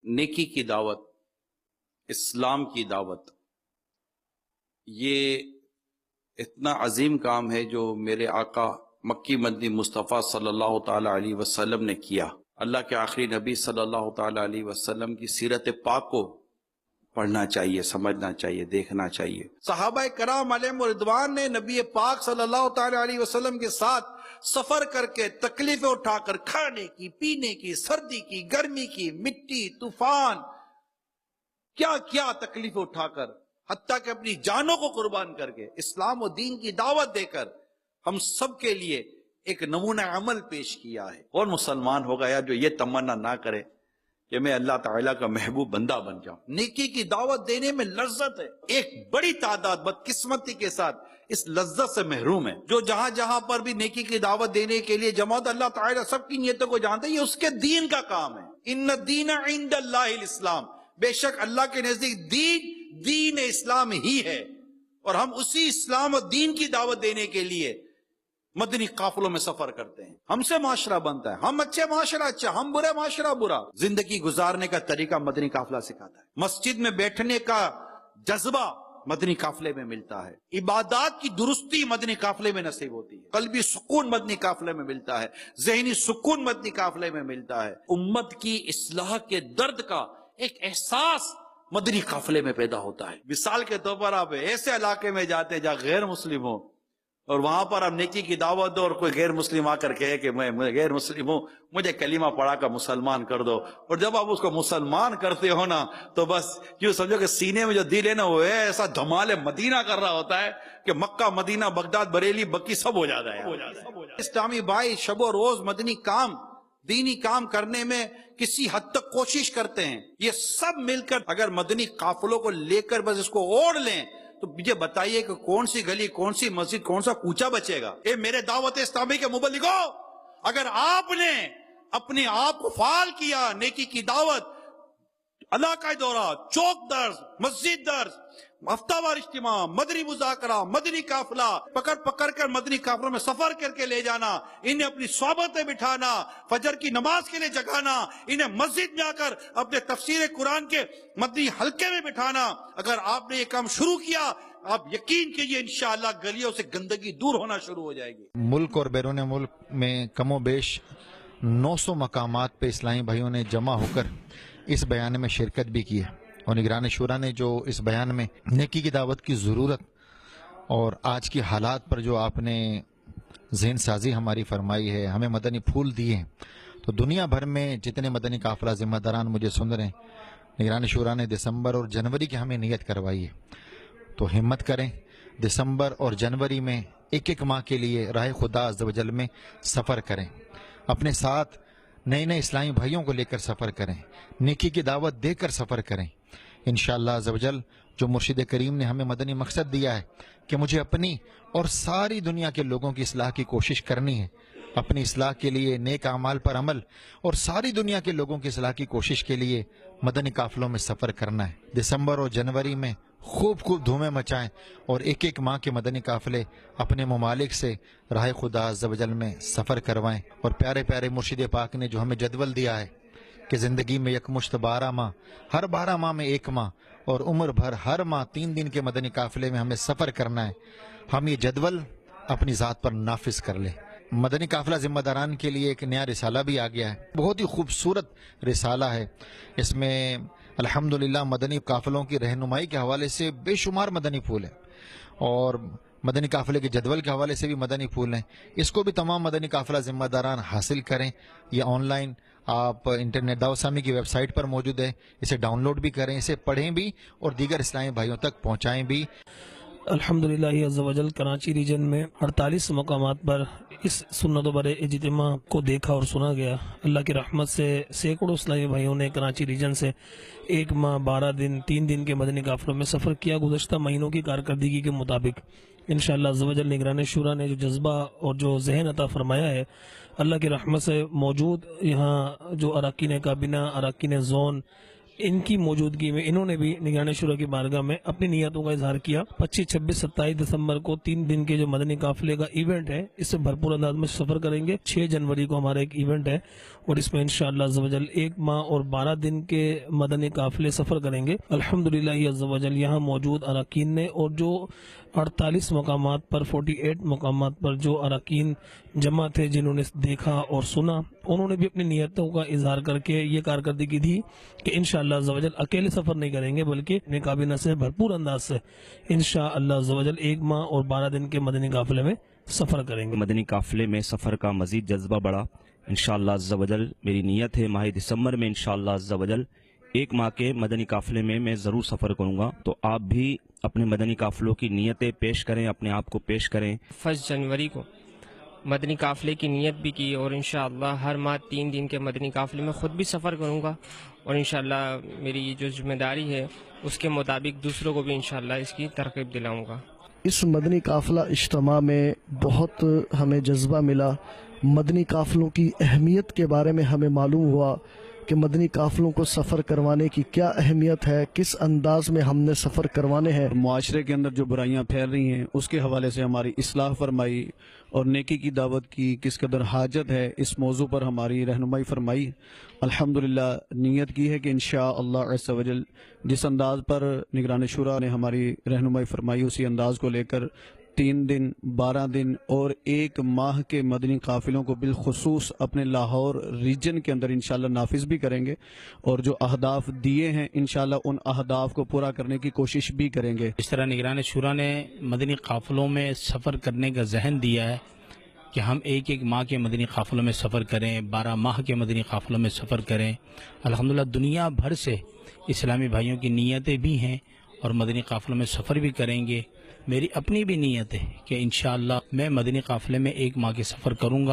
نیکی کی دعوت، اسلام کی دعوت، یہ اتنا عظیم کام ہے جو میرے آقا مکی مدنی مصطفیٰ صلی اللہ تعالیٰ علیہ وسلم نے کیا۔ اللہ کے آخری نبی صلی اللہ تعالیٰ علیہ وسلم کی سیرت پاک کو پڑھنا چاہیے، سمجھنا چاہیے، دیکھنا چاہیے۔ صحابہ کرام علیہم رضوان نے نبی پاک صلی اللہ تعالیٰ علیہ وسلم کے ساتھ سفر کر کے تکلیفیں اٹھا کر، کھانے کی، پینے کی، سردی کی، گرمی کی، مٹی، طوفان، کیا کیا تکلیفیں اٹھا کر، حتیٰ کہ اپنی جانوں کو قربان کر کے اسلام و دین کی دعوت دے کر ہم سب کے لیے ایک نمونہ عمل پیش کیا ہے۔ اور مسلمان ہو گیا جو یہ تمنا نہ کرے کہ میں اللہ تعالیٰ کا محبوب بندہ بن جاؤں۔ نیکی کی دعوت دینے میں لذت ہے، ایک بڑی تعداد بدقسمتی کے ساتھ اس لذت سے محروم ہے۔ جو جہاں جہاں پر بھی نیکی کی دعوت دینے کے لیے جمع ہوتا، اللہ تعالیٰ سب کی نیتوں کو جانتا ہے، یہ اس کے دین کا کام ہے۔ ان الدین عند اللہ الاسلام، بے شک اللہ کے نزدیک دین اسلام ہی ہے، اور ہم اسی اسلام اور دین کی دعوت دینے کے لیے مدنی قافلوں میں سفر کرتے ہیں۔ ہم سے معاشرہ بنتا ہے، ہم اچھے معاشرہ اچھا، ہم برے معاشرہ برا۔ زندگی گزارنے کا طریقہ مدنی قافلہ سکھاتا ہے۔ مسجد میں بیٹھنے کا جذبہ مدنی قافلے میں ملتا ہے، عبادات کی درستی مدنی قافلے میں نصیب ہوتی ہے، قلبی سکون مدنی قافلے میں ملتا ہے، ذہنی سکون مدنی قافلے میں ملتا ہے، امت کی اصلاح کے درد کا ایک احساس مدنی قافلے میں پیدا ہوتا ہے۔ مثال کے طور پر آپ ایسے علاقے میں جاتے ہیں جہاں غیر مسلم ہو، اور وہاں پر آپ نیکی کی دعوت دو، اور کوئی غیر مسلم آ کر کہے کہ میں غیر مسلم ہوں، مجھے کلمہ پڑھا کر مسلمان کر دو، اور جب آپ اس کو مسلمان کرتے ہو نا تو بس یوں سمجھو کہ سینے میں جو دل ہے نا وہ ایسا دھمال مدینہ کر رہا ہوتا ہے کہ مکہ، مدینہ، بغداد، بریلی، بکی سب ہو جاتا ہے۔ اسلامی بھائی شب و روز مدنی کام، دینی کام کرنے میں کسی حد تک کوشش کرتے ہیں۔ یہ سب مل کر اگر مدنی قافلوں کو لے کر بس اس کو اوڑھ لیں تو مجھے بتائیے کہ کون سی گلی، کون سی مسجد، کون سا کوچہ بچے گا؟ اے میرے دعوت اسلامی کے مبلغوں، اگر آپ نے اپنے آپ کو فعال کیا، نیکی کی دعوت، علاقائی دورہ، چوک درس، مسجد درس، ہفتہ وار اجتماع، مدنی مذاکرہ، مدنی قافلہ، پکڑ کر مدنی قافلوں میں سفر کر کے لے جانا، انہیں اپنی صحبت میں بٹھانا، فجر کی نماز کے لیے جگانا، انہیں مسجد میں آ کر اپنے تفسیر قرآن کے مدنی حلقے میں بٹھانا، اگر آپ نے یہ کام شروع کیا، آپ یقین کیجئے انشاءاللہ گلیوں سے گندگی دور ہونا شروع ہو جائے گی۔ ملک اور بیرون ملک میں کم و بیش 900 مقامات پہ اسلامی بھائیوں نے جمع ہو کر اس بیان میں شرکت بھی کی ہے، اور نگران شورا نے جو اس بیان میں نیکی کی دعوت کی ضرورت اور آج کی حالات پر جو آپ نے ذہن سازی ہماری فرمائی ہے، ہمیں مدنی پھول دیے ہیں، تو دنیا بھر میں جتنے مدنی قافلہ ذمہ داران مجھے سن رہے ہیں، نگران شورا نے دسمبر اور جنوری کی ہمیں نیت کروائی ہے، تو ہمت کریں، دسمبر اور جنوری میں ایک ماہ کے لیے راہ خدا عز و جل میں سفر کریں، اپنے ساتھ نئے اسلامی بھائیوں کو لے کر سفر کریں، نیکی کی دعوت دے کر سفر کریں۔ انشاءاللہ عز و جل جو مرشد کریم نے ہمیں مدنی مقصد دیا ہے کہ مجھے اپنی اور ساری دنیا کے لوگوں کی اصلاح کی کوشش کرنی ہے، اپنی اصلاح کے لیے نیک اعمال پر عمل اور ساری دنیا کے لوگوں کی اصلاح کی کوشش کے لیے مدنی قافلوں میں سفر کرنا ہے۔ دسمبر اور جنوری میں خوب دھومیں مچائیں اور ایک ماہ کے مدنی قافلے اپنے ممالک سے راہ خدا عز و جل میں سفر کروائیں، اور پیارے پیارے مرشد پاک نے جو ہمیں جدول دیا ہے کہ زندگی میں یک مشت 12 ماہ، ہر 12 ماہ میں 1 ماہ، اور عمر بھر ہر ماہ 3 دن کے مدنی قافلے میں ہمیں سفر کرنا ہے، ہم یہ جدول اپنی ذات پر نافذ کر لیں۔ مدنی قافلہ ذمہ داران کے لیے ایک نیا رسالہ بھی آ گیا ہے، بہت ہی خوبصورت رسالہ ہے، اس میں الحمدللہ مدنی قافلوں کی رہنمائی کے حوالے سے بے شمار مدنی پھول ہیں، اور مدنی قافلے کے جدول کے حوالے سے بھی مدنی پھول ہیں۔ اس کو بھی تمام مدنی قافلہ ذمہ داران حاصل کریں، یہ آن لائن آپ انٹرنیٹ دعوت اسلامی کی ویب سائٹ پر موجود ہے، اسے ڈاؤن لوڈ بھی کریں، اسے پڑھیں بھی اور دیگر اسلامی بھائیوں تک پہنچائیں بھی۔ الحمدللہ عز و جل کراچی ریجن میں 48 مقامات پر اس سنت و برے اجتماع کو دیکھا اور سنا گیا۔ اللہ کی رحمت سے سینکڑوں اسلامی بھائیوں نے کراچی ریجن سے 1 ماہ 12 دن 3 دن کے مدنی قافلوں میں سفر کیا۔ گزشتہ مہینوں کی کارکردگی کے مطابق انشاءاللہ عز و جل نگران شورا نے جو جذبہ اور جو ذہن عطا فرمایا ہے، اللہ کی رحمت سے موجود یہاں جو اراکین کابینہ، اراکین زون، ان کی موجودگی میں انہوں نے بھی نگران شورا کی بارگاہ میں اپنی نیتوں کا اظہار کیا۔ 25، 26، 27 دسمبر کو 3 دن کے جو مدنی قافلے کا ایونٹ ہے اس سے بھرپور انداز میں سفر کریں گے۔ 6 جنوری کو ہمارا ایک ایونٹ ہے اور اس میں انشاءاللہ عز و جل 1 ماہ اور 12 دن کے مدنی قافلے سفر کریں گے۔ الحمدللہ عز و جل یہاں موجود اراکین نے اور جو 48 مقامات پر 48 مقامات پر جو اراکین جمع تھے جنہوں نے دیکھا اور سنا، انہوں نے بھی اپنی نیتوں کا اظہار کر کے یہ کارکردگی دی کہ انشاءاللہ عز و جل اکیلے سفر نہیں کریں گے بلکہ اپنے کابینہ سے بھرپور انداز سے انشاءاللہ عز و جل 1 ماہ اور 12 دن کے مدنی قافلے میں سفر کریں گے۔ مدنی قافلے میں سفر کا مزید جذبہ بڑھا انشاءاللہ عز و جل۔ میری نیت ہے ماہ دسمبر میں انشاءاللہ عز و جل 1 ماہ کے مدنی قافلے میں ضرور سفر کروں گا، تو آپ بھی اپنے مدنی قافلوں کی نیتیں پیش کریں، اپنے آپ کو پیش کریں۔ 1 جنوری کو مدنی قافلے کی نیت بھی کی اور انشاءاللہ ہر ماہ 3 دن کے مدنی قافلے میں خود بھی سفر کروں گا، اور انشاءاللہ میری جو ذمہ داری ہے اس کے مطابق دوسروں کو بھی انشاءاللہ اس کی ترغیب دلاؤں گا۔ اس مدنی قافلہ اجتماع میں بہت ہمیں جذبہ ملا، مدنی قافلوں کی اہمیت کے بارے میں ہمیں معلوم ہوا کہ مدنی قافلوں کو سفر کروانے کی کیا اہمیت ہے، کس انداز میں ہم نے سفر کروانے ہیں۔ معاشرے کے اندر جو برائیاں پھیل رہی ہیں اس کے حوالے سے ہماری اصلاح فرمائی اور نیکی کی دعوت کی کس قدر حاجت ہے اس موضوع پر ہماری رہنمائی فرمائی۔ الحمدللہ نیت کی ہے کہ انشاءاللہ عز و جل جس انداز پر نگران شورا نے ہماری رہنمائی فرمائی اسی انداز کو لے کر 3 دن، 12 دن اور 1 ماہ کے مدنی قافلوں کو بالخصوص اپنے لاہور ریجن کے اندر انشاءاللہ نافذ بھی کریں گے، اور جو اہداف دیے ہیں انشاءاللہ ان اہداف کو پورا کرنے کی کوشش بھی کریں گے۔ اس طرح نگران شورا نے مدنی قافلوں میں سفر کرنے کا ذہن دیا ہے کہ ہم 1 ماہ کے مدنی قافلوں میں سفر کریں، 12 ماہ کے مدنی قافلوں میں سفر کریں۔ الحمدللہ دنیا بھر سے اسلامی بھائیوں کی نیتیں بھی ہیں اور مدنی قافلوں میں سفر بھی کریں گے۔ میری اپنی بھی نیت ہے کہ انشاءاللہ میں مدنی قافلے میں 1 ماہ کے سفر کروں گا۔